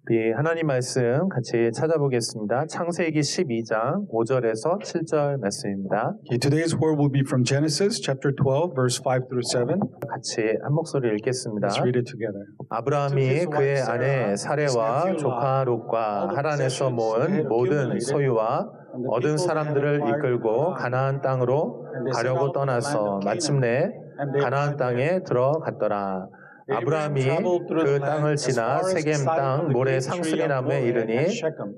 우리 하나님 말씀 같이 찾아보겠습니다. 창세기 12장 5절에서 7절 말씀입니다. Okay, today's word will be from Genesis chapter 12, verse 5 through 7. 같이 한 목소리 읽겠습니다. Let's read it together. 아브라함이 그의 아내 사레와 조카 롯과 하란에서 모은 모든 소유와 얻은 사람들을 이끌고 가나안 땅으로 가려고 떠나서 마침내 가나안 땅에 들어갔더라. 아브라함이 그 땅을 지나 세겜 땅 모래 상수리나무에 이르니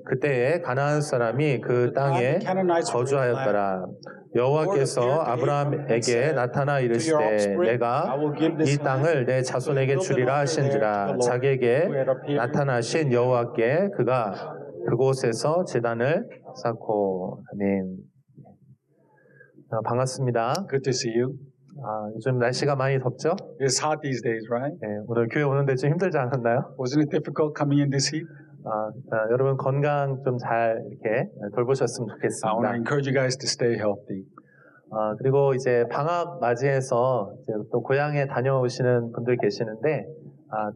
그때에 가나안 사람이 그 땅에 거주하였더라. 여호와께서 아브라함에게 나타나 이르시되 내가 이 땅을 내 자손에게 주리라 하신지라. 자기에게 나타나신 여호와께 그가 그곳에서 제단을 쌓고. 아멘. 반갑습니다. Good to see you. 요즘 날씨가 많이 덥죠? It's hot these days, right? 네, 오늘 교회 오는데 좀 힘들지 않았나요? Wasn't it difficult coming in this heat? 여러분 건강 좀 잘 이렇게 돌보셨으면 I want to 좋겠습니다. encourage you guys to stay healthy. 그리고 이제 방학 맞이해서 이제 또 고향에 다녀오시는 분들 계시는데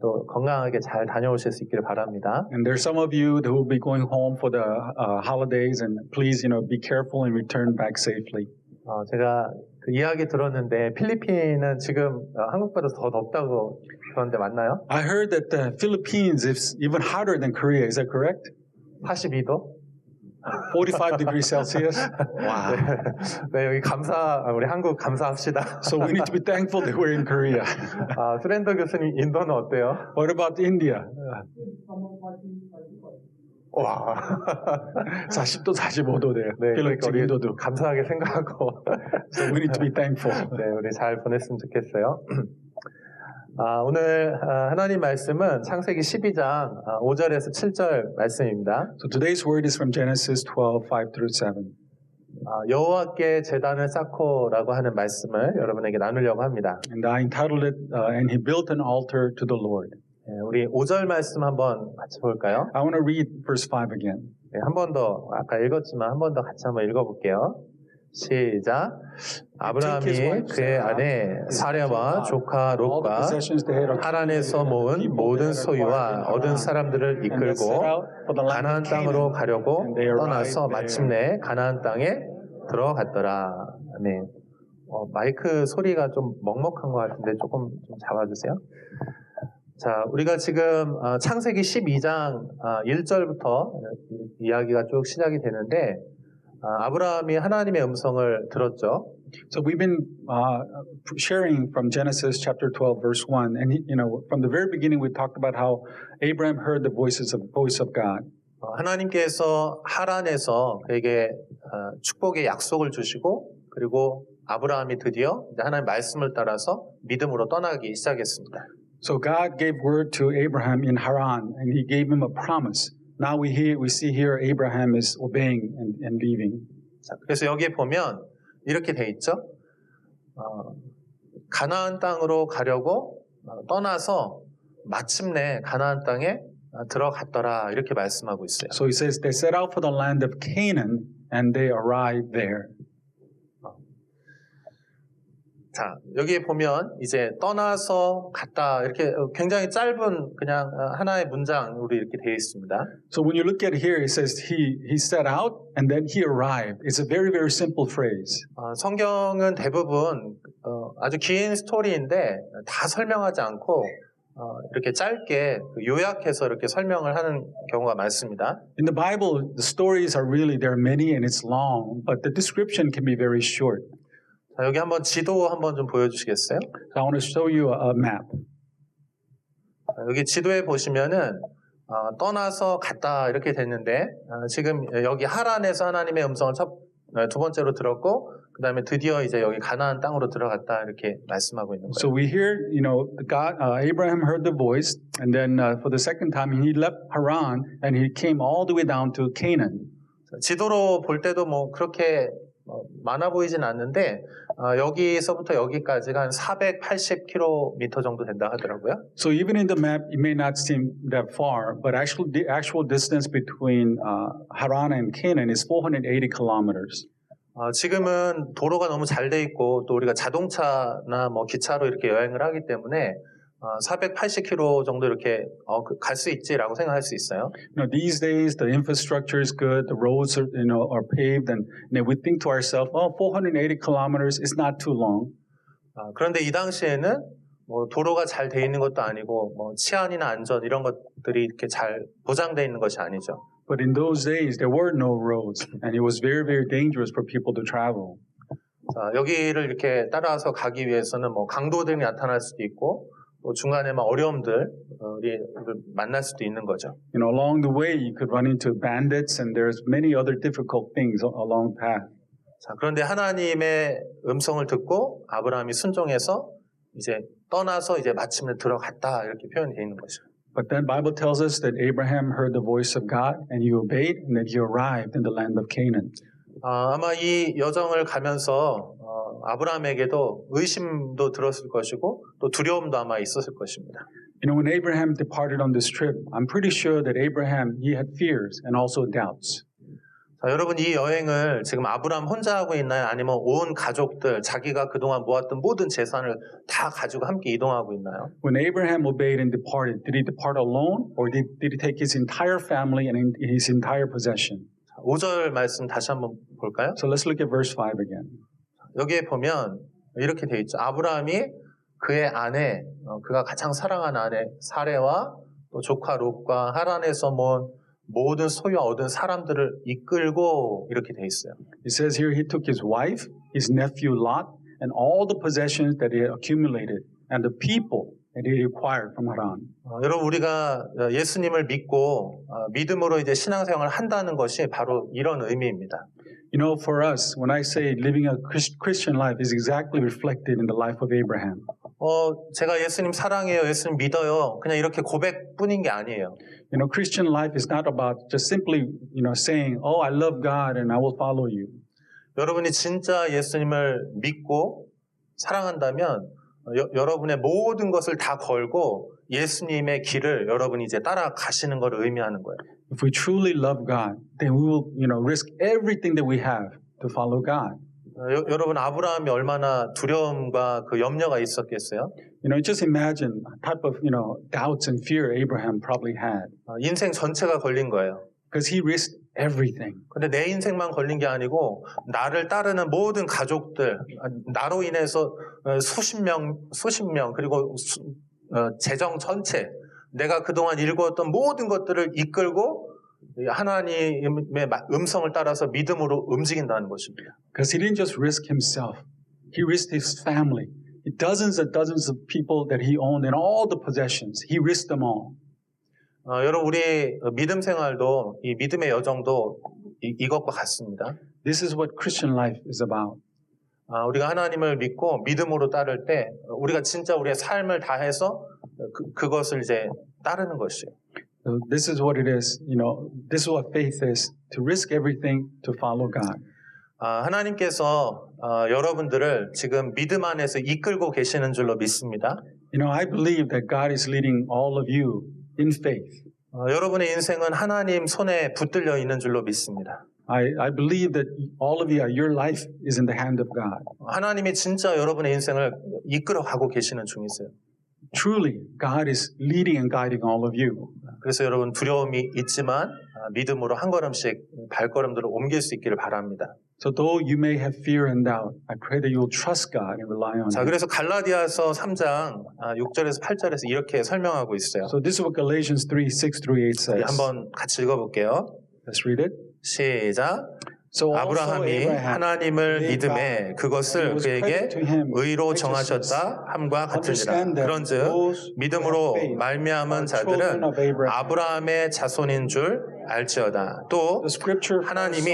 또 건강하게 잘 다녀오실 수 있기를 바랍니다. And there's some of you who will be going home for the holidays, and please, be careful and return back safely. 제가 그 이야기 들었는데 필리핀은 지금 한국보다 더 덥다고 그런데 맞나요? I heard that the Philippines is even hotter than Korea. Is that correct? 42도? 45 degrees Celsius. Wow. 네, 여기 우리 한국 감사합시다. So we need to be thankful that we're in Korea. 수렌더 교수님, 인도는 어때요? What about India? 와. 40도, 45도 돼요. 네, 필리핀 그러니까 우리 인도도. 감사하게 생각하고. So we need to be thankful. 네, 우리 잘 보냈으면 좋겠어요. 오늘 하나님 말씀은 창세기 12장 5절에서 7절 말씀입니다. So today's word is from Genesis 12, 5 through 7. 여호와께 제단을 쌓고라고 하는 말씀을 여러분에게 나누려고 합니다. And I entitled it, And he built an altar to the Lord. 네, 우리 5절 말씀 한번 같이 볼까요? I want to read verse 5 again. 네, 한 번 더, 아까 읽었지만 한 번 더 같이 한번 읽어볼게요. 시작. 아브라함이 그의 아내 사레와 조카 롯과 하란에서 모은 모든 소유와 얻은 사람들을 이끌고 가나안 땅으로 가려고 떠나서 마침내 가나안 땅에 들어갔더라. 네. 마이크 소리가 좀 먹먹한 것 같은데 조금 좀 잡아주세요. 자, 우리가 지금 창세기 12장 1절부터 이야기가 쭉 시작이 되는데 아브라함이 하나님의 음성을 들었죠. So we've been sharing from Genesis chapter 12 verse 1, and from the very beginning we talked about how Abraham heard the voice of God. 하나님께서 하란에서 그에게 축복의 약속을 주시고 그리고 아브라함이 드디어 하나님의 말씀을 따라서 믿음으로 떠나기 시작했습니다. So God gave word to Abraham in Haran, and He gave him a promise. Now we see here Abraham is obeying and leaving. 자, 그래서 여기에 보면 이렇게 돼 있죠. 가나안 땅으로 가려고 떠나서 마침내 가나안 땅에 들어갔더라 이렇게 말씀하고 있어요. So He says they set out for the land of Canaan, and they arrived there. 자, 여기에 보면 이제 떠나서 갔다 이렇게 굉장히 짧은 그냥 하나의 문장으로 이렇게 되어 있습니다. So when you look at it here, it says he set out and then he arrived. It's a very, very simple phrase. 성경은 대부분 아주 긴 스토리인데 다 설명하지 않고 이렇게 짧게 요약해서 이렇게 설명을 하는 경우가 많습니다. In the Bible, the stories are really, there are many and it's long, but the description can be very short. 자, 여기 한번 지도 한번 좀 보여주시겠어요? So I want to show you a map. 여기 지도에 보시면은 떠나서 갔다 이렇게 됐는데 지금 여기 하란에서 하나님의 음성을 두 번째로 들었고 그 다음에 드디어 이제 여기 가나안 땅으로 들어갔다 이렇게 말씀하고 있는 거예요. So we hear, God, Abraham heard the voice, and then for the second time he left Haran and he came all the way down to Canaan. 지도로 볼 때도 뭐 그렇게 많아 보이진 않는데 여기서부터 여기까지가 한 480km 정도 된다 하더라고요. So even in the map, it may not seem that far, but the actual distance between Haran and Canaan is 480 kilometers. 지금은 도로가 너무 잘 돼 있고 또 우리가 자동차나 뭐 기차로 이렇게 여행을 하기 때문에 480km 정도 이렇게 갈 수 있지라고 생각할 수 있어요. You know, these days the infrastructure is good, the roads are, are paved, and we think to ourselves, oh, 480 kilometers is not too long. 그런데 이 당시에는 뭐 도로가 잘 돼 있는 것도 아니고 뭐 치안이나 안전 이런 것들이 이렇게 잘 보장돼 있는 것이 아니죠. But in those days there were no roads, and it was very, very dangerous for people to travel. 자, 여기를 이렇게 따라서 가기 위해서는 뭐 강도들이 나타날 수도 있고 또 중간에 막 어려움들을 만날 수도 있는 거죠. You know, along the way you could run into bandits, and there's many other difficult things along the path. 자, 그런데 하나님의 음성을 듣고 아브라함이 순종해서 이제 떠나서 이제 마침내 들어갔다 이렇게 표현이 되어 있는 거죠. But then Bible tells us that Abraham heard the voice of God and he obeyed, and that he arrived in the land of Canaan. 아마 이 여정을 가면서 아브라함에게도 의심도 들었을 것이고 또 두려움도 아마 있었을 것입니다. You know, when Abraham departed on this trip, I'm pretty sure that Abraham, he had fears and also doubts. 자, 여러분 이 여행을 지금 아브라함 혼자 하고 있나요? 아니면 온 가족들, 자기가 그동안 모았던 모든 재산을 다 가지고 함께 이동하고 있나요? When Abraham obeyed and departed, did he depart alone, or did he take his entire family and his entire possession? 5절 말씀 다시 한번 볼까요? So let's look at verse 5 again. 여기에 보면 이렇게 되어 있죠. 아브라함이 그의 아내, 그가 가장 사랑하는 아내 사레와 또 조카 롯과 하란에서 모은 모든 소유와 얻은 사람들을 이끌고 이렇게 되어 있어요. It says here he took his wife, his nephew Lot, and all the possessions that he had accumulated, and the people that he acquired from Haran. 여러분 우리가 예수님을 믿고 믿음으로 이제 신앙생활을 한다는 것이 바로 이런 의미입니다. You know, for us, when I say living a Christian life is exactly reflected in the life of Abraham. 제가 예수님 사랑해요, 예수님 믿어요. 그냥 이렇게 고백뿐인 게 아니에요. You know, Christian life is not about just simply, saying, "Oh, I love God and I will follow you." 여러분이 진짜 예수님을 믿고 사랑한다면 여러분의 모든 것을 다 걸고 예수님의 길을 여러분이 이제 따라가시는 것을 의미하는 거예요. If we truly love God, then we will, risk everything that we have to follow God. 여러분 아브라함이 얼마나 두려움과 그 염려가 있었겠어요? Just imagine the type of, doubts and fear Abraham probably had. 인생 전체가 걸린 거예요. Because he risked everything. 근데 내 인생만 걸린 게 아니고 나를 따르는 모든 가족들, 나로 인해서 수십 명 그리고 재정 전체 내가 그동안 일구었던 모든 것들을 이끌고 하나님의 음성을 따라서 믿음으로 움직인다는 것입니다. Because he didn't just risk himself. He risked his family. Dozens and dozens of people that he owned and all the possessions. He risked them all. 여러분 우리 믿음 생활도 이 믿음의 여정도 이것과 같습니다. This is what Christian life is about. 우리가 하나님을 믿고 믿음으로 따를 때 우리가 진짜 우리의 삶을 다해서 그것을 이제 따르는 것이에요. So this is what it is. This is what faith is: to risk everything to follow God. 하나님께서 여러분들을 지금 믿음 안에서 이끌고 계시는 줄로 믿습니다. I believe that God is leading all of you in faith. 여러분의 인생은 하나님 손에 붙들려 있는 줄로 믿습니다. I believe that all of you, your life is in the hand of God. 하나님이 진짜 여러분의 인생을 이끌어가고 계시는 중이세요. Truly, God is leading and guiding all of you. 그래서 여러분 두려움이 있지만 믿음으로 한 걸음씩 발걸음들을 옮길 수 있기를 바랍니다. So though you may have fear and doubt, I pray that you will trust God and rely on 자, Him. 그래서 갈라디아서 3장 6절에서 8절에서 이렇게 설명하고 있어요. So this is what Galatians 3:6 through 8 says. 한번 같이 읽어볼게요. Let's read it. 시작. So also 아브라함이 Abraham 하나님을 믿음에 그것을 그에게 의로 정하셨다 함과 같으니라. 그런즉 믿음으로 말미암은 자들은 아브라함의 자손인 줄 알지어다. 또 하나님이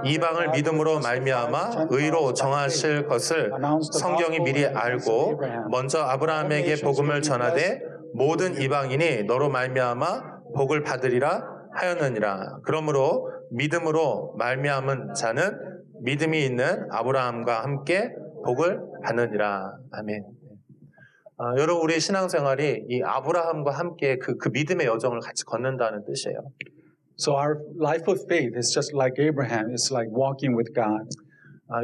이방을 믿음으로 말미암아 의로 정하실 것을 성경이 미리 알고 먼저 아브라함에게 복음을 전하되 모든 이방인이 너로 말미암아 복을 받으리라 하였느니라. 그러므로 믿음으로 말미암은 자는 믿음이 있는 아브라함과 함께 복을 받느니라. 아멘. 여러분 우리의 신앙생활이 이 아브라함과 함께 그 믿음의 여정을 같이 걷는다는 뜻이에요. So our life of faith is just like Abraham. It's like walking with God.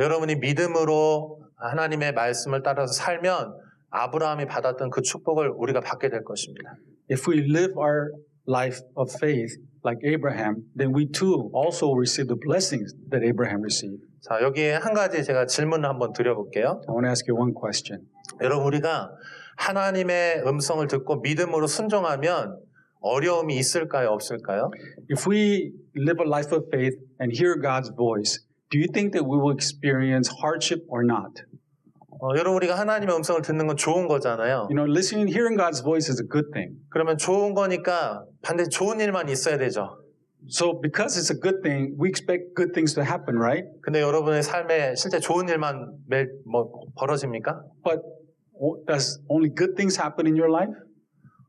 여러분이 믿음으로 하나님의 말씀을 따라서 살면 아브라함이 받았던 그 축복을 우리가 받게 될 것입니다. If we live our life of faith like Abraham, then we too also receive the blessings that Abraham received. 자, 여기에 한 가지 제가 질문을 한번 드려볼게요. I want to ask you one question. 여러분, 우리가 하나님의 음성을 듣고 믿음으로 순종하면 어려움이 있을까요, 없을까요? If we live a life of faith and hear God's voice, do you think that we will experience hardship or not? 여러분, 우리가 하나님의 음성을 듣는 건 좋은 거잖아요. You know, listening, hearing God's voice is a good thing. 그러면 좋은 거니까 반드시 좋은 일만 있어야 되죠. So because it's a good thing, we expect good things to happen, right? 근데 여러분의 삶에 실제 좋은 일만 매일 벌어집니까? But does only good things happen in your life?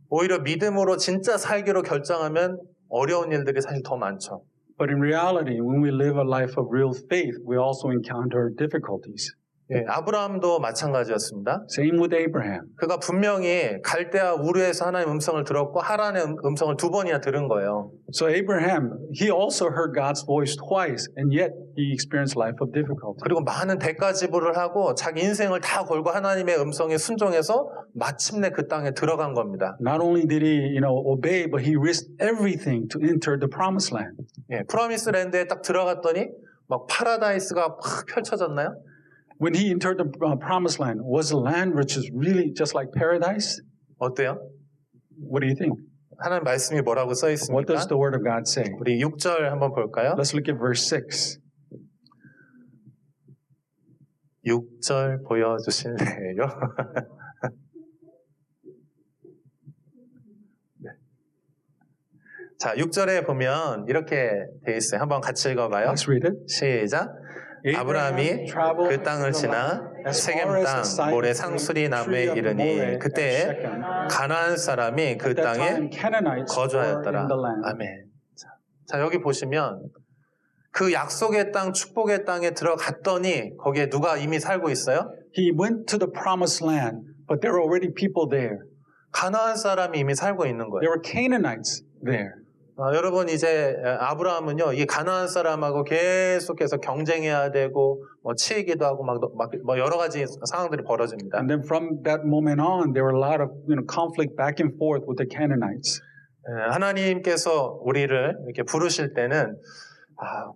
오히려 믿음으로 진짜 살기로 결정하면 어려운 일들이 사실 더 많죠. But in reality, when we live a life of real faith, we also encounter difficulties. 예, 아브라함도 마찬가지였습니다. Same with Abraham. 그가 분명히 갈대아 우르에서 하나님의 음성을 들었고 하란의 음성을 2번이나 들은 거예요. So Abraham, he also heard God's voice twice, and yet he experienced life of difficulty. 그리고 많은 대가 지불을 하고 자기 인생을 다 걸고 하나님의 음성에 순종해서 마침내 그 땅에 들어간 겁니다. Not only did he, obey, but he risked everything to enter the promised land. 예, 프로미스 랜드에 딱 들어갔더니 막 파라다이스가 막 펼쳐졌나요? When he entered the promised land, was the land which is really just like paradise? 어때요? What do you think? 하나님 말씀이 뭐라고 써 What 있습니까? does the word of God say? 우리 6절 한번 볼까요? Let's look at verse 6. 6절 보여주실래요? 네. 자, 6절에 보면 이렇게 돼 있어요. 한번 같이 읽어봐요. Let's read it. 시작. 아브라함이 그 땅을 지나 세겜 땅 모래 상수리 나무에 이르니 그때 가나안 사람이 그 땅에 거주하였더라. 아멘. 자, 여기 보시면 그 약속의 땅, 축복의 땅에 들어갔더니 거기에 누가 이미 살고 있어요? He went to the promised land, but there were already people there. 가나안 사람이 이미 살고 있는 거예요. There were Canaanites there. 여러분, 이제 아브라함은요, 이 가나안 사람하고 계속해서 경쟁해야 되고 치이기도 하고 막 여러 가지 상황들이 벌어집니다. And then from that moment on, there were a lot of conflict back and forth with the Canaanites. 하나님께서 우리를 이렇게 부르실 때는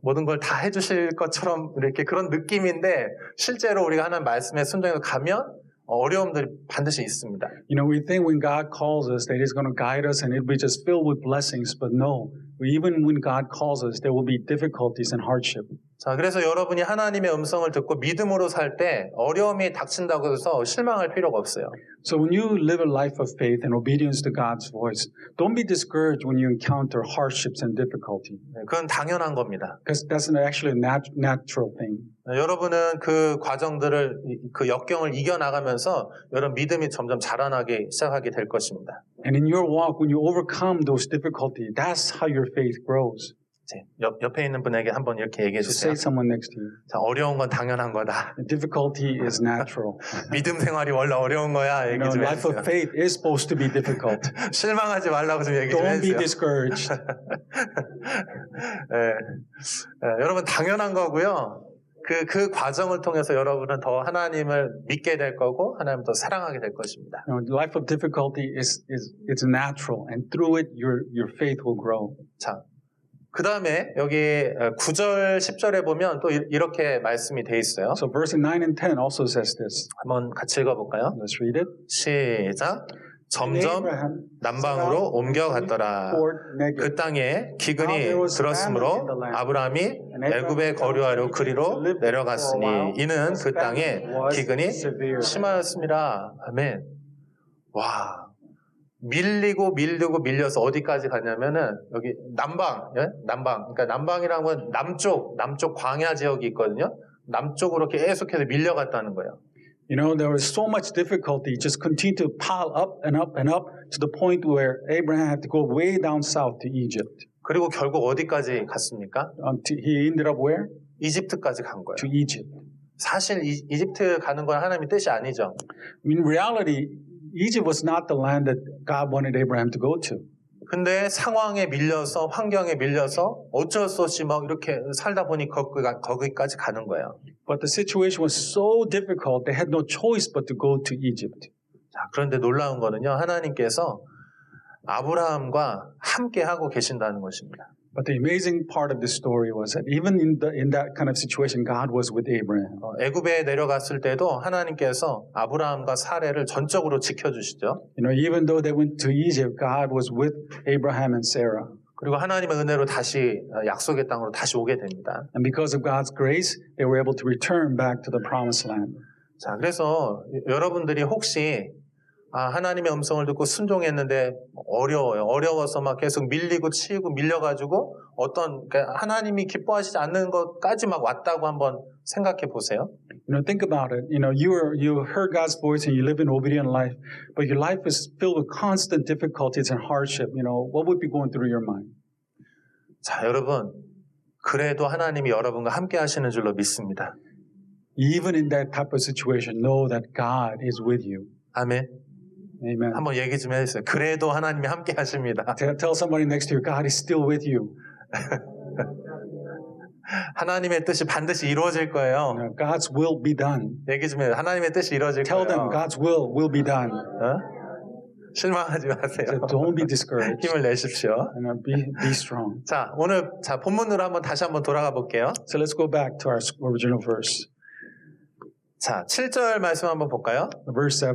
모든 걸 다 해주실 것처럼 이렇게 그런 느낌인데 실제로 우리가 하나님 말씀에 순종해서 가면 어려움들이 반드시 있습니다. We think when God calls us that He's going to guide us and it'll be just filled with blessings, but no. Even when God calls us, there will be difficulties and hardship. 자, 그래서 여러분이 하나님의 음성을 듣고 믿음으로 살 때 어려움이 닥친다고 해서 실망할 필요가 없어요. So when you live a life of faith and obedience to God's voice, don't be discouraged when you encounter hardships and difficulty. 그건 당연한 겁니다. Because that's actually a natural thing. 여러분은 그 과정들을, 그 역경을 이겨나가면서 여러분 믿음이 점점 자라나기 시작하게 될 것입니다. And in your walk, when you overcome those difficulties, that's how your faith grows. 옆에 있는 분에게 한번 이렇게 얘기해 So 주세요. say someone next to you. 자, 어려운 건 당연한 거다. Difficulty is natural. 믿음 생활이 원래 어려운 거야. 얘기 좀 Life of 해주세요. faith is supposed to be difficult. 실망하지 말라고 좀 얘기 좀 Don't be 해주세요. discouraged. 여러분 당연한 거고요. 그 과정을 통해서 여러분은 더 하나님을 믿게 될 거고 하나님을 더 사랑하게 될 것입니다. Life of difficulty it's natural, and through it your faith will grow. 자, 그 다음에 여기 9절, 10절에 보면 또 이렇게 말씀이 돼 있어요. So verse 9 and 10 also says this. 한번 같이 읽어볼까요? Let's read it. 시작. 점점 남방으로 옮겨갔더라. 그 땅에 기근이 들었으므로 아브라함이 애굽에 거류하려 그리로 내려갔으니 이는 그 땅에 기근이 심하였습니다. 아멘. 와. 밀려서 어디까지 가냐면은 여기 남방, 예? 남방. 그러니까 남방이라는 건 남쪽 광야 지역이 있거든요. 남쪽으로 계속해서 밀려갔다는 거예요. There was so much difficulty, just continued to pile up and up and up to the point where Abraham had to go way down south to Egypt. 그리고 결국 어디까지 갔습니까? He ended up where? 이집트까지 간 거예요. To Egypt. 사실 이집트 가는 건 하나님의 뜻이 아니죠. In reality, Egypt was not the land that God wanted Abraham to go to. 근데 상황에 밀려서 환경에 밀려서 어쩔 수 없이 막 이렇게 살다 보니 거기까지 가는 거예요. But the situation was so difficult, they had no choice but to go to Egypt. 자, 그런데 놀라운 거는요, 하나님께서 아브라함과 함께 하고 계신다는 것입니다. But the amazing part of this story was that even in that kind of situation, God was with Abraham. 애굽에 내려갔을 때도 하나님께서 아브라함과 사레를 전적으로 지켜주시죠. You know, even though they went to Egypt, God was with Abraham and Sarah. 그리고 하나님의 은혜로 다시 약속의 땅으로 다시 오게 됩니다. And because of God's grace, they were able to return back to the promised land. 자, 그래서 여러분들이 혹시 하나님의 음성을 듣고 순종했는데 어려워요. 어려워서 막 계속 밀리고 치이고 밀려가지고 그러니까 하나님이 기뻐하시지 않는 것까지 막 왔다고 한번 생각해 보세요. You know, think about it. You know, you heard God's voice and you live an obedient life, but your life is filled with constant difficulties and hardship. You know, what would be going through your mind? 자, 여러분, 그래도 하나님이 여러분과 함께 하시는 줄로 믿습니다. Even in that type of situation, know that God is with you. 아멘. Amen. 한번 얘기 좀 해주세요. 그래도 하나님이 함께 하십니다. Tell somebody next to you, God is still with you. 하나님의 뜻이 반드시 이루어질 거예요. You know, God's will be done. 얘기 좀 해요. 하나님의 뜻이 이루어질 Tell them 거예요. God's will be done. 실망하지 마세요. So don't be discouraged. 힘을 내십시오. You know, be strong. 자, 오늘 본문으로 다시 한번 돌아가 볼게요. So let's go back to our original verse. 자, 7절 말씀 한번 볼까요? Verse 7.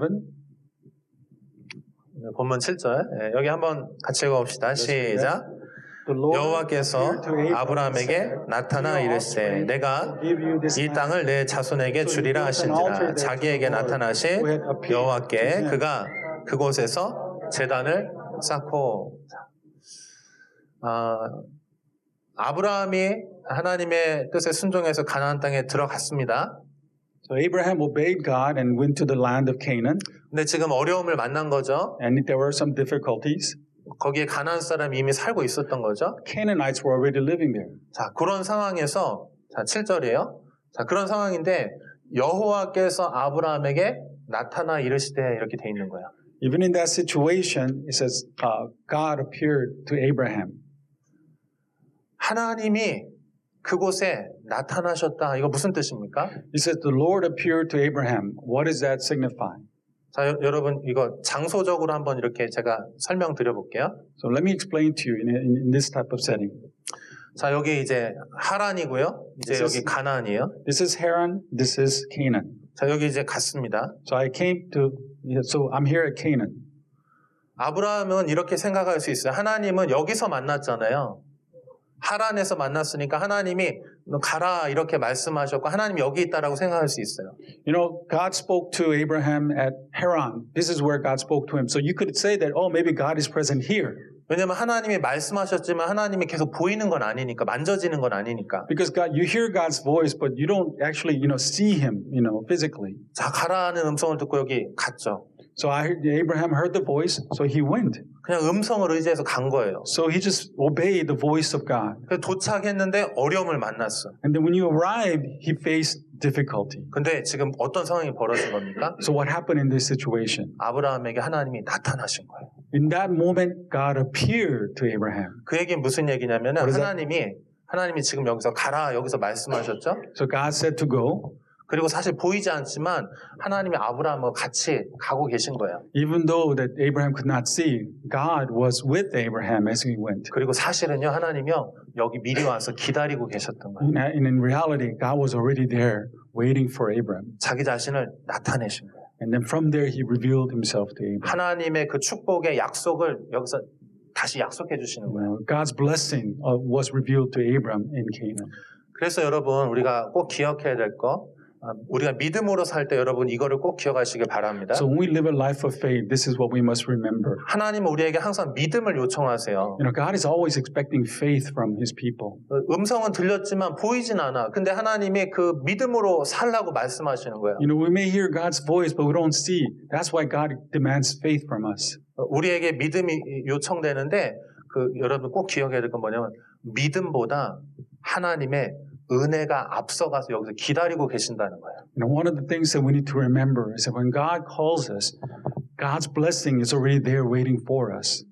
본문 7절. 여기 한번 같이 읽어봅시다. 시작. 여호와께서 아브라함에게 나타나 이르시되 내가 이 땅을 내 자손에게 주리라 하신지라. 자기에게 나타나신 여호와께 그가 그곳에서 제단을 쌓고. 아브라함이 하나님의 뜻에 순종해서 가나안 땅에 들어갔습니다. So Abraham obeyed God and went to the land of Canaan. 근데 지금 어려움을 만난 거죠. And there were some difficulties. 거기에 가나안 사람이 이미 살고 있었던 거죠. Canaanites were already living there. 자, 그런 상황에서 7절이에요. 자, 그런 상황인데 여호와께서 아브라함에게 나타나 이르시되 이렇게 돼 있는 거예요. Even in that situation, it says God appeared to Abraham. 하나님이 그곳에 나타나셨다. 이거 무슨 뜻입니까? He says the Lord appeared to Abraham. What does that signify? 자, 여러분 이거 장소적으로 한번 이렇게 제가 설명드려 볼게요. So let me explain to you in this type of setting. 자, 여기 이제 하란이고요. 이제 여기 가나안이에요. This is Haran. This is Canaan. 자, 여기 이제 갔습니다. So I'm here at Canaan. 아브라함은 이렇게 생각할 수 있어요. 하나님은 여기서 만났잖아요. 하란에서 만났으니까 하나님이 너 가라 이렇게 말씀하셨고 하나님이 여기 있다라고 생각할 수 있어요. You know, God spoke to Abraham at Haran. This is where God spoke to him. So you could say that, oh, maybe God is present here. 왜냐하면 하나님이 말씀하셨지만 하나님이 계속 보이는 건 아니니까, 만져지는 건 아니니까. Because you hear God's voice, but you don't actually, see Him, physically. 자, 가라는 음성을 듣고 여기 갔죠. So Abraham heard the voice, so he went. 그냥 음성을 의지해서 간 거예요. So he just obeyed the voice of God. 그래서 도착했는데 어려움을 만났어. And then when you arrived, he faced difficulty. 근데 지금 어떤 상황이 벌어진 겁니까? So what happened in this situation? 아브라함에게 하나님이 나타나신 거예요. In that moment, God appeared to Abraham. 그 얘기는 무슨 얘기냐면 하나님이 지금 여기서 가라 여기서 말씀하셨죠? So God said to go. 그리고 사실 보이지 않지만 하나님이 아브라함과 같이 가고 계신 거예요. Even though that Abraham could not see, God was with Abraham as he went. 그리고 사실은요, 하나님이요 여기 미리 와서 기다리고 계셨던 거예요. And in reality, God was already there waiting for Abraham. 자기 자신을 나타내신 거예요. And then from there, he revealed himself to Abraham. 하나님의 그 축복의 약속을 여기서 다시 약속해 주시는 거예요. God's blessing was revealed to Abraham in Canaan. 그래서 여러분 우리가 꼭 기억해야 될 거. 우리가 믿음으로 살 때 여러분 이거를 꼭 기억하시길 바랍니다. So when we live a life of faith, this is what we must remember. 하나님은 우리에게 항상 믿음을 요청하세요. God is always expecting faith from His people. 음성은 들렸지만 보이진 않아. 근데 하나님이 그 믿음으로 살라고 말씀하시는 거예요. We may hear God's voice, but we don't see. That's why God demands faith from us. 우리에게 믿음이 요청되는데 여러분 꼭 기억해야 될 건 뭐냐면 믿음보다 하나님의 은혜가 앞서가서 여기서 기다리고 계신다는 거예요. One of the things that we need to remember is that when God calls us, God's blessing is already there waiting for us.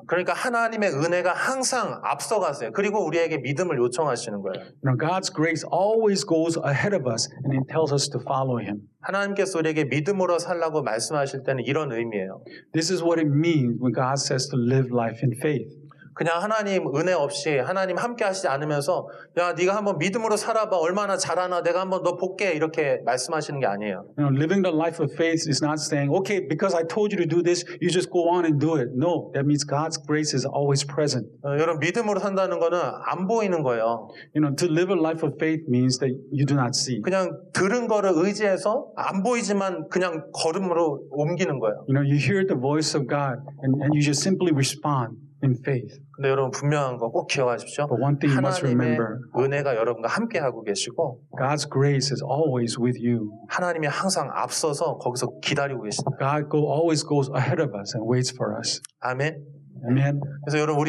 그러니까 하나님의 은혜가 항상 앞서가세요. 그리고 우리에게 믿음을 요청하시는 거예요. You know, God's grace always goes ahead of us and He tells us to follow Him. 하나님께서 우리에게 믿음으로 살라고 말씀하실 때는 이런 의미예요. This is what it means when God says to live life in faith. 그냥 하나님 은혜 없이 하나님 함께 하시지 않으면서 야 네가 한번 믿음으로 살아봐 얼마나 잘하나 내가 한번 너 볼게 이렇게 말씀하시는 게 아니에요. You know, living the life of faith is not saying, okay, because I told you to do this, you just go on and do it. No, that means God's grace is always present. 여러분 믿음으로 산다는 거는 안 보이는 거예요. You know, to live a life of faith means that you do not see. 그냥 들은 거를 의지해서 안 보이지만 그냥 걸음으로 옮기는 거예요. You know, you hear the voice of God and you just simply respond in faith. 근데 여러분 분명한 거 꼭 기억하십시오. But one thing you must 하나님의 remember, 은혜가 여러분과 함께 하고 계시고 God's grace is always with you. 하나님이 항상 앞서서 거기서 기다리고 계십니다. God always goes ahead of us and waits for us. 아멘. Amen. 그래서 여러분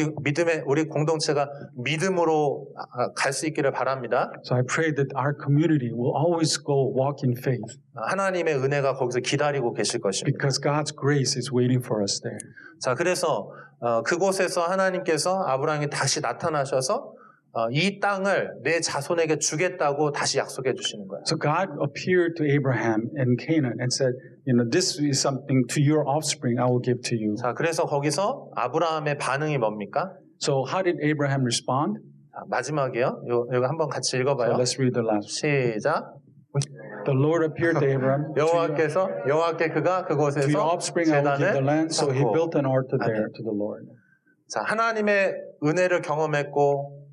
우리 공동체가 믿음으로 갈 수 있기를 바랍니다. So I pray that our community will always go walk in faith 하나님의 은혜가 거기서 기다리고 계실 것입니다. because God's grace is waiting for us there. 자, 그래서 그곳에서 하나님께서 아브라함에게 다시 나타나셔서 이 땅을 내 자손에게 주겠다고 다시 약속해 주시는 거예요. So God appeared to Abraham in Canaan and said, you know, this is something to your offspring I will give to you. 자, 그래서 거기서 아브라함의 반응이 뭡니까? So how did Abraham respond? 자, 마지막이요. 이거 한번 같이 So 읽어봐요. let's read the last. 시작. The Lord appeared to Abraham. 여호와께 그가 To your 그곳에서 offspring I will give the land. So he 쌓고. built an altar there to the Lord. 자, 하나님의 은혜를 경험했고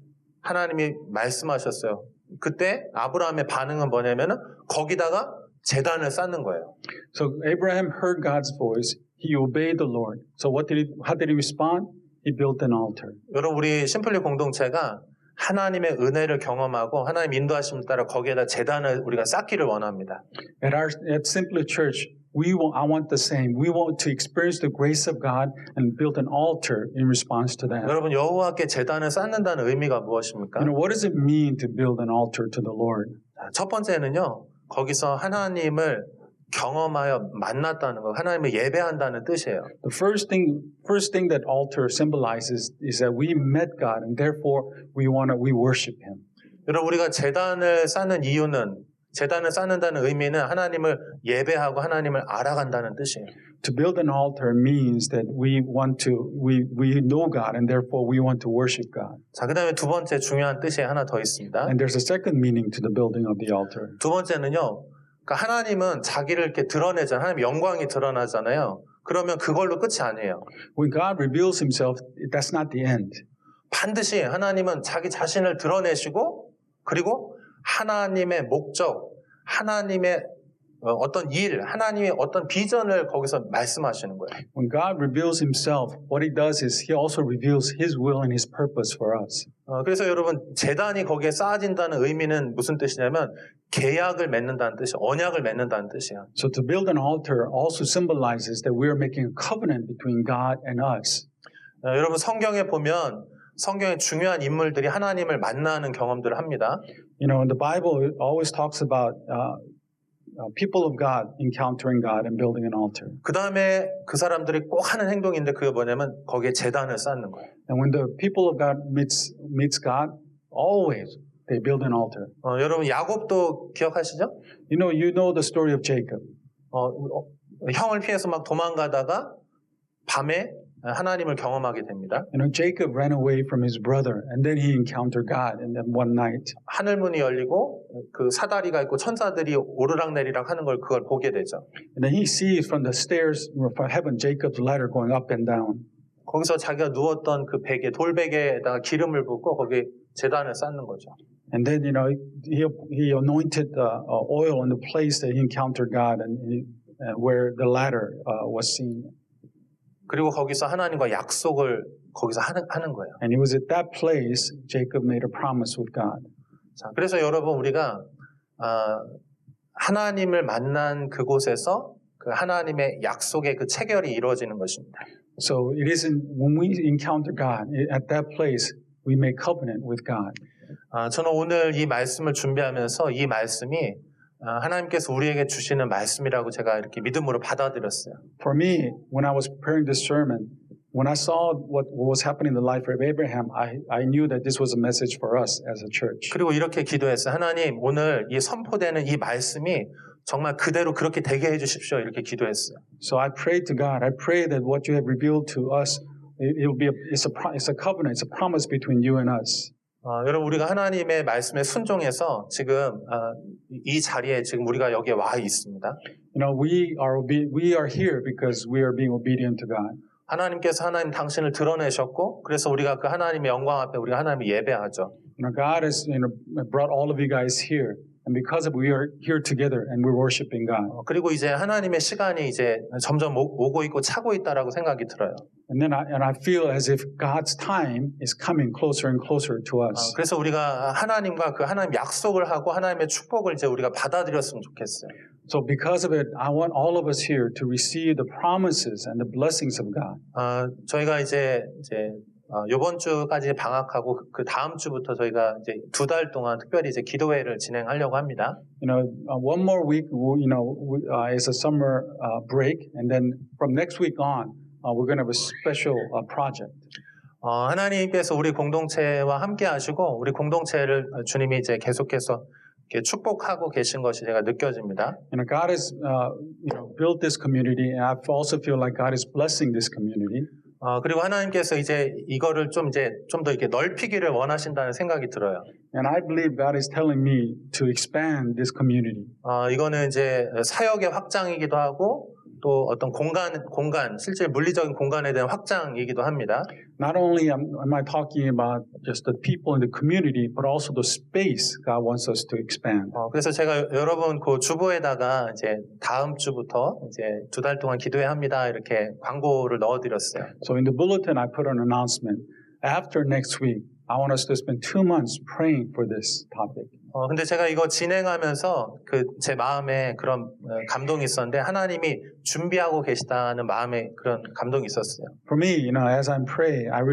하나님이 말씀하셨어요. 그때 아브라함의 반응은 뭐냐면은 거기다가 제단을 쌓는 거예요. So Abraham heard God's voice. He obeyed the Lord. So how did he respond? He built an altar. 여러분 우리 심플리 공동체가 하나님의 은혜를 경험하고 하나님 인도하심을 따라 거기에다 제단을 우리가 쌓기를 원합니다. At Simply Church, I want the same. We want to experience the grace of God and build an altar in response to that. 여러분 여호와께 제단을 쌓는다는 의미가 무엇입니까? You know, what does it mean to build an altar to the Lord? 첫 번째는요. 거기서 하나님을 경험하여 만났다는 거, 하나님을 예배한다는 뜻이에요. The first thing that altar symbolizes is that we met God and therefore we worship Him. 여러분 우리가 제단을 쌓는 이유는 제단을 쌓는다는 의미는 하나님을 예배하고 하나님을 알아간다는 뜻이에요. To build an altar means that we know God and therefore we want to worship God. 자, 그다음에 두 번째 중요한 뜻이 하나 더 있습니다. And there's a second meaning to the building of the altar. 두 번째는요. 그러니까 하나님은 자기를 이렇게 드러내잖아요. 하나님 영광이 드러나잖아요. 그러면 그걸로 끝이 아니에요. When God reveals Himself, that's not the end. 반드시 하나님은 자기 자신을 드러내시고 그리고 하나님의 목적, 하나님의 어떤 일, 하나님의 어떤 비전을 거기서 말씀하시는 거예요. When God reveals Himself, what He does is He also reveals His will and His purpose for us. 그래서 여러분 제단이 거기에 쌓아진다는 의미는 무슨 뜻이냐면 계약을 맺는다는 뜻이에요. 언약을 맺는다는 뜻이에요. So to build an altar also symbolizes that we are making a covenant between God and us. 여러분 성경에 보면 성경의 중요한 인물들이 하나님을 만나는 경험들을 합니다. You know, in the Bible, it always talks about people of God encountering God and building an altar. 그 다음에 그 사람들이 꼭 하는 행동인데 그게 뭐냐면 거기에 제단을 쌓는 거예요. And when the people of God meets God, always they build an altar. 여러분 야곱도 기억하시죠? You know the story of Jacob. 형을 피해서 막 도망가다가 밤에 하나님을 경험하게 됩니다. You know, Jacob ran away from his brother, and then he encountered God. And then one night, 하늘 문이 열리고 그 사다리가 있고 천사들이 오르락내리락 하는 걸 그걸 보게 되죠. and then he sees from the stairs from heaven Jacob's ladder going up and down. 거기서 자기가 누웠던 그 베개, 돌베개에다가 기름을 붓고 거기에 제단을 쌓는 거죠. And then he anointed oil in the place that he encountered God and where the ladder was seen. 그리고 거기서 하나님과 약속을 거기서 하는 거예요. And it was at that place Jacob made a promise with God. 자, 그래서 여러분 우리가 하나님을 만난 그곳에서 그 하나님의 약속의 그 체결이 이루어지는 것입니다. So it isn't when we encounter God at that place we make covenant with God. 저는 오늘 이 말씀을 준비하면서 이 말씀이 하나님께서 우리에게 주시는 말씀이라고 제가 이렇게 믿음으로 받아들였어요. For me, when I was preparing this sermon, When I saw what was happening in the life of Abraham, I knew that this was a message for us as a church. 그리고 이렇게 기도했어요. 하나님, 오늘 이 선포되는 이 말씀이 정말 그대로 그렇게 되게 해주십시오. 이렇게 기도했어요. So I prayed to God. I pray that what you have revealed to us, it's a covenant, it's a promise between you and us. 여러분, 우리가 하나님의 말씀에 순종해서 지금 이 자리에 지금 우리가 여기에 와 있습니다. You know, we are here because we are being obedient to God. 하나님께서 하나님 당신을 드러내셨고, 그래서 우리가 그 하나님의 영광 앞에 우리가 하나님을 예배하죠. You know, God has brought all of you guys here, and because of we are here together and we're worshiping God. 그리고 이제 하나님의 시간이 이제 점점 오고 있고 차고 있다라고 생각이 들어요. And then I feel as if God's time is coming closer and closer to us. 그래서 우리가 하나님과 그 하나님 약속을 하고 하나님의 축복을 이제 우리가 받아들였으면 좋겠어요. So because of it, I want all of us here to receive the promises and the blessings of God. 저희가 이제 이번 주까지 방학하고 그 다음 주부터 저희가 이제 2달 동안 특별히 이제 기도회를 진행하려고 합니다. You know, one more week, is a summer break, and then from next week on, we're going to have a special project. 하나님께서 우리 공동체와 함께 하시고 우리 공동체를 주님이 이제 계속해서 이렇게 축복하고 계신 것이 제가 느껴집니다. You know, God has built this community, and I also feel like God is blessing this community. 그리고 하나님께서 이제 이거를 좀 더 이렇게 넓히기를 원하신다는 생각이 들어요. And I believe God is telling me to expand this community. 이거는 이제 사역의 확장이기도 하고 또 어떤 공간, 실제 물리적인 공간에 대한 확장이기도 합니다. Not only am I talking about just the people in the community, but also the space God wants us to expand. 그래서 제가 여러분 그 주보에다가 이제 다음 주부터 이제 2달 동안 기도회 합니다 이렇게 광고를 넣어드렸어요. So in the bulletin, I put an announcement. After next week, I want us to spend 2 months praying for this topic. 근데 제가 이거 진행하면서 제 마음에 그런 감동이 있었는데 하나님이 준비하고 계시다는 마음에 그런 감동이 있었어요. For me, as I'm praying, I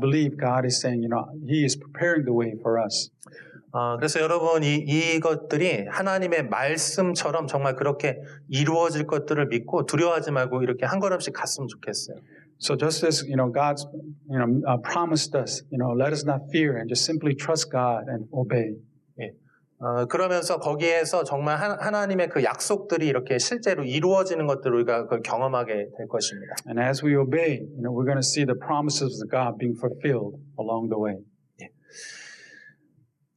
believe God is saying, He is preparing the way for us. 그래서 여러분 이것들이 하나님의 말씀처럼 정말 그렇게 이루어질 것들을 믿고 두려워하지 말고 이렇게 한 걸음씩 갔으면 좋겠어요. So just as God's promised us, let us not fear and just simply trust God and obey. 예. 그러면서 거기에서 정말 하나님의 그 약속들이 이렇게 실제로 이루어지는 것들을 우리가 그걸 경험하게 될 것입니다. And as we obey, we're going to see the promises of God being fulfilled along the way. 예.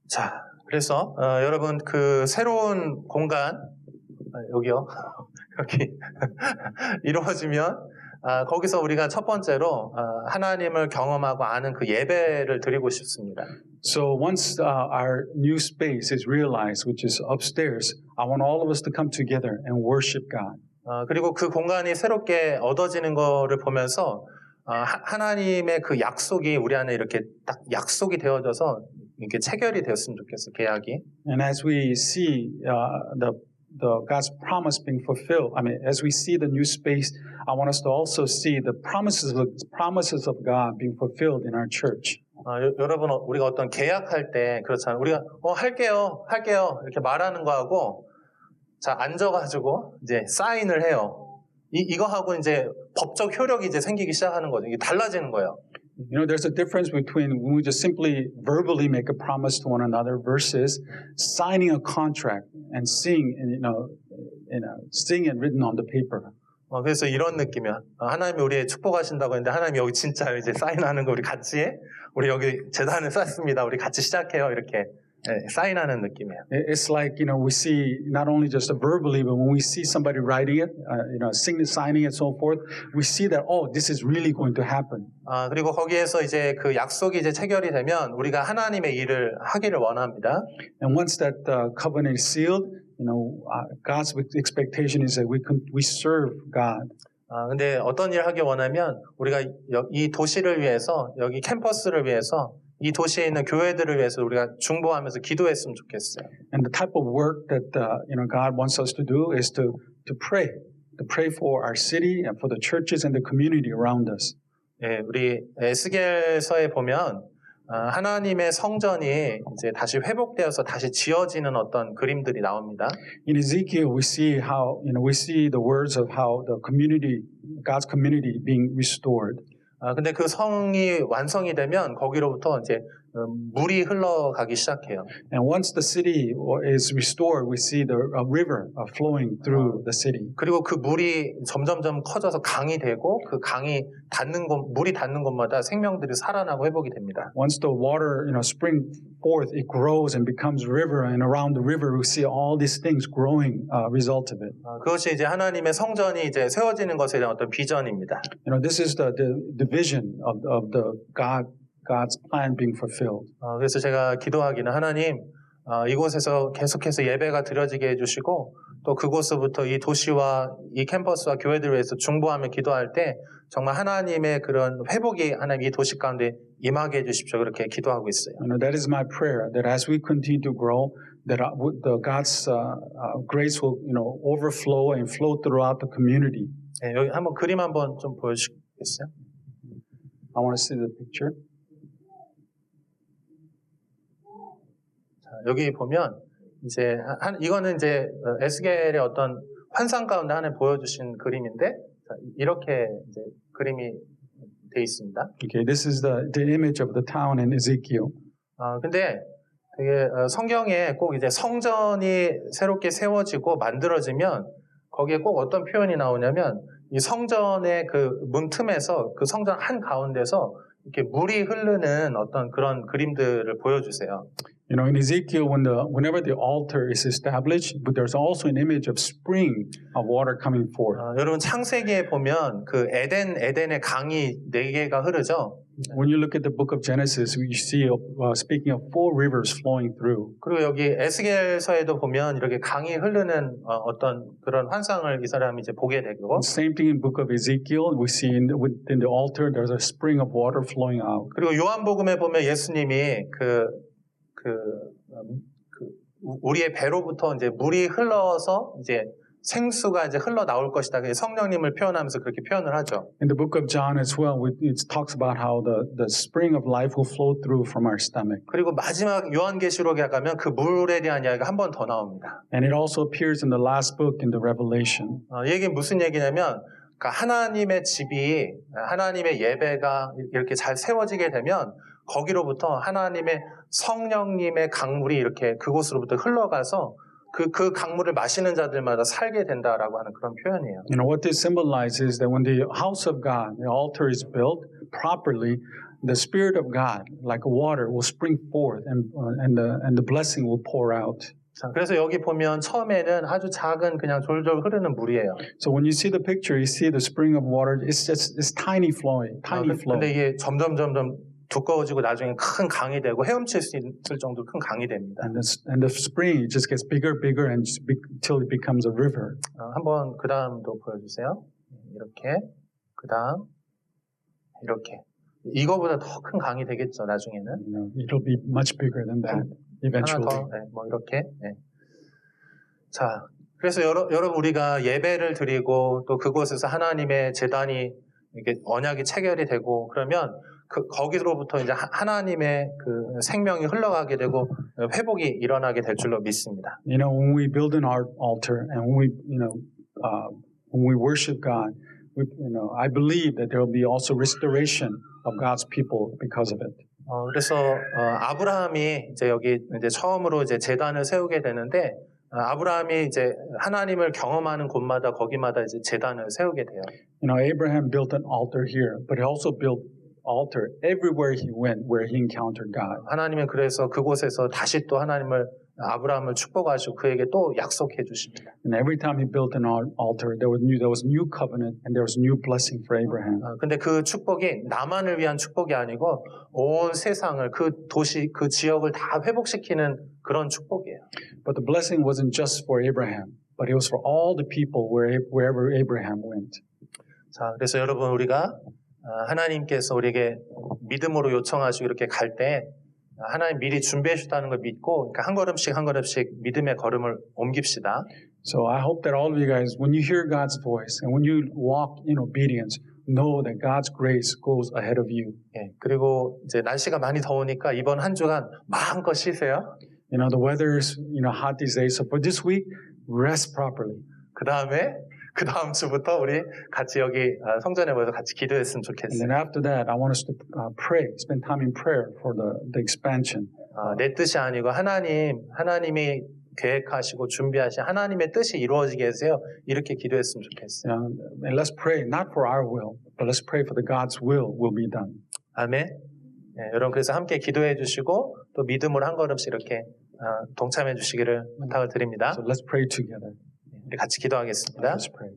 자, 그래서 여러분 그 새로운 공간 여기요. 여기 이루어지면 거기서 우리가 첫 번째로 하나님을 경험하고 아는 그 예배를 드리고 싶습니다. So once our new space is realized, which is upstairs, I want all of us to come together and worship God. 그리고 그 공간이 새롭게 얻어지는 거를 보면서 하나님의 그 약속이 우리 안에 이렇게 딱 약속이 되어져서 이렇게 체결이 되었으면 좋겠어, 계약이. And as we see the God's promise being fulfilled, as we see the new space, I want us to also see the promises of God being fulfilled in our church. 여러분, 우리가 어떤 계약할 때 그렇잖아요. 우리가 할게요 이렇게 말하는 거하고 자 앉아가지고 이제 사인을 해요. 이거 하고 이제 법적 효력이 이제 생기기 시작하는 거죠. 이게 달라지는 거예요. There's a difference between when we just simply verbally make a promise to one another versus signing a contract and seeing it written on the paper. 그래서 이런 느낌이야. 하나님이 우리의 축복하신다고 했는데 하나님이 여기 진짜 이제 사인하는 거 우리 같이 해? 우리 여기 재단을 쌓습니다. 우리 같이 시작해요. 이렇게 사인하는 느낌이에요. It's like we see not only just verbally, but when we see somebody writing it, signing it, so forth, we see that this is really going to happen. 그리고 거기에서 이제 그 약속이 이제 체결이 되면 우리가 하나님의 일을 하기를 원합니다. And once that covenant is sealed, God's expectation is that we serve God. 근데 어떤 일을 하기 원하면 우리가 이 도시를 위해서 여기 캠퍼스를 위해서 이 도시에 있는 교회들을 위해서 우리가 중보하면서 기도했으면 좋겠어요. And the type of work that God wants us to do is to pray for our city and for the churches and the community around us. 예, 우리 에스겔서에 보면 하나님의 성전이 이제 다시 회복되어서 다시 지어지는 어떤 그림들이 나옵니다. In Ezekiel, we see how we see the words of how the community, God's community, being restored. 근데 그 성이 완성이 되면 거기로부터 이제 물이 흘러가기 시작해요. And once the city is restored, we see the river flowing through the city. 그리고 그 물이 점점점 커져서 강이 되고 그 강이 물이 닿는 곳마다 생명들이 살아나고 회복이 됩니다. Once the water, spring forth, it grows and becomes river, and around the river we see all these things growing, result of it. 그것이 이제 하나님의 성전이 이제 세워지는 것에 대한 어떤 비전입니다. This is the vision of the God's plan being fulfilled. 그래서 제가 기도하기는 하나님 이곳에서 계속해서 예배가 드려지게 해주시고 또 그곳으로부터 이 도시와 이 캠퍼스와 교회들을 위해서 중보하며 기도할 때 정말 하나님의 그런 회복이 하나님 이 도시 가운데 임하게 해주십시오. 그렇게 기도하고 있어요. That is my prayer. That as we continue to grow, that the God's grace will, overflow and flow throughout the community. 네, 여기 한번 그림 한번 좀 보여주시겠어요? I want to see the picture. 여기 보면 이제 이거는 이제 에스겔의 어떤 환상 가운데 하나 보여주신 그림인데 이렇게 이제 그림이 돼 있습니다. Okay, this is the image of the town in Ezekiel. 근데 되게 성경에 꼭 이제 성전이 새롭게 세워지고 만들어지면 거기에 꼭 어떤 표현이 나오냐면 이 성전의 그 문틈에서 그 성전 한 가운데서 이렇게 물이 흐르는 어떤 그런 그림들을 보여주세요. In Ezekiel, whenever the altar is established, but there's also an image of spring of water coming forth. 여러분 창세기에 보면 그 에덴의 강이 4개가 흐르죠. When you look at the book of Genesis, you see speaking of 4 rivers flowing through. 그리고 여기 에스겔서에도 보면 이렇게 강이 흐르는 어떤 그런 환상을 이 사람이 이제 보게 되고. Same thing in book of Ezekiel, we see within the altar there's a spring of water flowing out. 그리고 요한복음에 보면 예수님이 우리의 배로부터 이제 물이 흘러서 이제 생수가 이제 흘러 나올 것이다. 성령님을 표현하면서 그렇게 표현을 하죠. In the book of John as well, it talks about how the spring of life will flow through from our stomach. 그리고 마지막 요한계시록에 가면 그 물에 대한 이야기가 한 번 더 나옵니다. And it also appears in the last book in the Revelation. 이게 무슨 얘기냐면 그러니까 하나님의 집이 하나님의 예배가 이렇게 잘 세워지게 되면 거기로부터 하나님의 성령님의 강물이 이렇게 그곳으로부터 흘러가서 그 강물을 마시는 자들마다 살게 된다라고 하는 그런 표현이에요. What this symbolizes is that when the house of God, the altar is built properly, the Spirit of God, like water, will spring forth and the blessing will pour out. 자, 그래서 여기 보면 처음에는 아주 작은 그냥 졸졸 흐르는 물이에요. So when you see the picture, you see the spring of water. It's tiny flow. 근데 이게 점점 두꺼워지고 나중에 큰 강이 되고 헤엄칠 수 있을 정도로 큰 강이 됩니다. And the spring just gets bigger and until it becomes a river. 한번 그 다음도 보여주세요. 이렇게 그 다음 이렇게 이거보다 더 큰 강이 되겠죠 나중에는. It'll be much bigger than that eventually. 하나 더, 뭐 이렇게. 네. 자, 그래서 여러분 우리가 예배를 드리고 또 그곳에서 하나님의 제단이 이렇게 언약이 체결이 되고 그러면 거기로부터 이제 하나님의 그 생명이 흘러가게 되고 회복이 일어나게 될 줄로 믿습니다. When we build an altar and when we worship God, I believe that there will be also restoration of God's people because of it. 그래서 아브라함이 이제 여기 이제 처음으로 이제 제단을 세우게 되는데 아브라함이 이제 하나님을 경험하는 곳마다 거기마다 이제 제단을 세우게 돼요. Abraham built an altar here, but he also built altar everywhere he went where he encountered God. 하나님은 그래서 그곳에서 다시 또 아브라함을 축복하시고 그에게 또 약속해 주십니다. And every time he built an altar, there was new covenant and there was new blessing for Abraham. 근데 그 축복이 나만을 위한 축복이 아니고 온 세상을 그 도시 그 지역을 다 회복시키는 그런 축복이에요. But the blessing wasn't just for Abraham, but it was for all the people wherever Abraham went. 자, 그래서 여러분 우리가 하나님께서 우리에게 믿음으로 요청하시고 이렇게 갈 때 하나님 미리 준비해 주셨다는 걸 믿고 그러니까 한 걸음씩 믿음의 걸음을 옮깁시다. So I hope that all of you guys, when you hear God's voice and when you walk in obedience, know that God's grace goes ahead of you. 예, 그리고 이제 날씨가 많이 더우니까 이번 한 주간 마음껏 쉬세요. You know, the weather's, hot these days. So for this week, rest properly. 그 다음 주부터 우리 같이 여기 성전에 모여서 같이 기도했으면 And 좋겠어요. then after that, I want us to pray, spend time in prayer for the expansion. 내 뜻이 아니고 하나님이 계획하시고 준비하신 하나님의 뜻이 이루어지게 해서요. 이렇게 기도했으면 좋겠어요. And let's pray, not for our will, but let's pray for the God's will be done. 아멘. 예, 여러분 그래서 함께 기도해 주시고 또 믿음으로 한 걸음씩 이렇게 동참해 주시기를 부탁을 드립니다. So let's pray together. 우리 같이 기도하겠습니다. Let's pray.